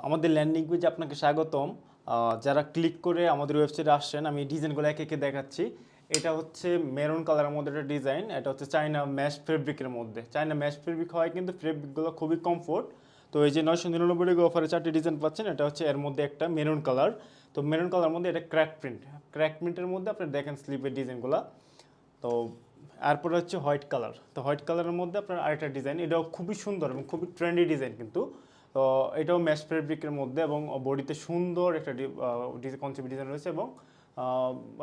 আমাদের ল্যান্ডিং পেজে আপনাকে স্বাগতম। যারা ক্লিক করে আমাদের ওয়েবসাইটে আসছেন, আমি ডিজাইনগুলো একে একে দেখাচ্ছি। এটা হচ্ছে মেরুন কালারের মধ্যে একটা ডিজাইন। এটা হচ্ছে চায়না ম্যাশ ফেব্রিকের মধ্যে। চায়না ম্যাশ ফেব্রিক হয় কিন্তু ফেব্রিকগুলো খুবই কমফোর্ট। তো এই যে 999 অফারে 4টি ডিজাইন পাচ্ছেন, এটা হচ্ছে এর মধ্যে একটা মেরুন কালার। তো মেরুন কালার মধ্যে এটা ক্র্যাক প্রিন্টের মধ্যে আপনি দেখেন স্লিপের ডিজাইনগুলো। তো এরপরে হচ্ছে হোয়াইট কালার। তো হোয়াইট কালারের মধ্যে আপনার আরেকটা ডিজাইন, এটাও খুবই সুন্দর এবং খুবই ট্রেন্ডি ডিজাইন কিন্তু। তো এটাও ম্যাশ ফেব্রিকের মধ্যে এবং বডিতে সুন্দর একটা কনসেপ্ট ডিজাইন রয়েছে এবং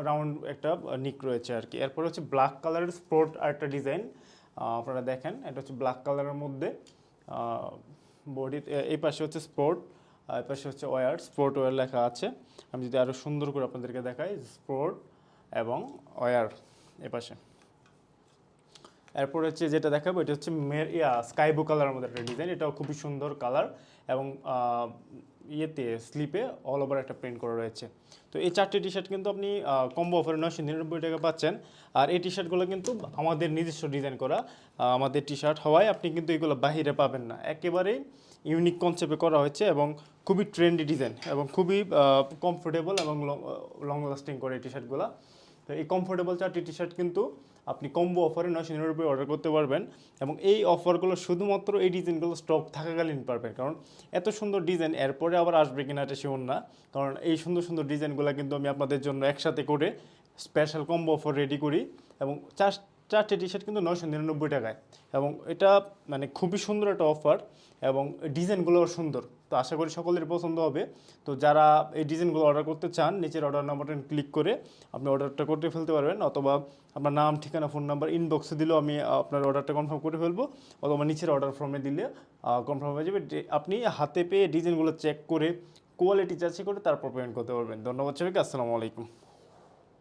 রাউন্ড একটা নিক রয়েছে আর কি। এরপরে হচ্ছে ব্ল্যাক কালারের স্পোর্ট আরেকটা ডিজাইন, আপনারা দেখেন এটা হচ্ছে ব্ল্যাক কালারের মধ্যে। বডি এই পাশে হচ্ছে স্পোর্ট, এই পাশে হচ্ছে স্পোর্ট ওয়্যার লেখা আছে। আমি যদি আরও সুন্দর করে আপনাদেরকে দেখাই, স্পোর্ট এবং ওয়্যার এ পাশে। এরপর হচ্ছে যেটা দেখাবো, এটা হচ্ছে স্কাই ব্লু কালারের মধ্যে একটা ডিজাইন। এটাও খুবই সুন্দর কালার এবং স্লিপে অল ওভার একটা প্রিন্ট করা রয়েছে। তো এই 4টি টি শার্ট কিন্তু আপনি কম্বো অফারে 999 টাকা পাচ্ছেন। আর এই টি শার্টগুলো কিন্তু আমাদের নিজস্ব ডিজাইন করা। আমাদের টি শার্ট হওয়ায় আপনি কিন্তু এগুলো বাহিরে পাবেন না, একেবারেই ইউনিক কনসেপ্টে করা হয়েছে এবং খুবই ট্রেন্ডি ডিজাইন এবং খুবই কমফোর্টেবল এবং লং লাস্টিং করে এই টি শার্টগুলো। তো এই কমফোর্টেবল 4টি টি শার্ট কিন্তু আপনি কম্বো অফারে 999 অর্ডার করতে পারবেন এবং এই অফারগুলো শুধুমাত্র এই ডিজাইনগুলো স্টক থাকাকালীন পারবেন। কারণ এত সুন্দর ডিজাইন এরপরে আবার আসবে কিনা এটা শিওর না। কারণ এই সুন্দর সুন্দর ডিজাইনগুলো কিন্তু আমি আপনাদের জন্য একসাথে করে স্পেশাল কম্বো অফার রেডি করি এবং 4টি টি শার্ট কিন্তু 999 টাকায়। এবং এটা মানে খুবই সুন্দর একটা অফার এবং ডিজাইনগুলোও সুন্দর। তো আশা করি সকলের পছন্দ হবে। তো যারা এই ডিজাইনগুলো অর্ডার করতে চান, নিচের অর্ডার নাম্বারটা ক্লিক করে আপনি অর্ডারটা করতে ফেলতে পারবেন, অথবা আপনার নাম, ঠিকানা, ফোন নাম্বার ইনবক্সে দিলেও আমি আপনার অর্ডারটা কনফার্ম করে ফেলবো, অথবা নিচের অর্ডার ফর্মে দিলে কনফার্ম হয়ে যাবে। আপনি হাতে পেয়ে ডিজাইনগুলো চেক করে কোয়ালিটি যাচাই করে তারপর পেমেন্ট করতে পারবেন। ধন্যবাদ সবাইকে, আসসালামু আলাইকুম।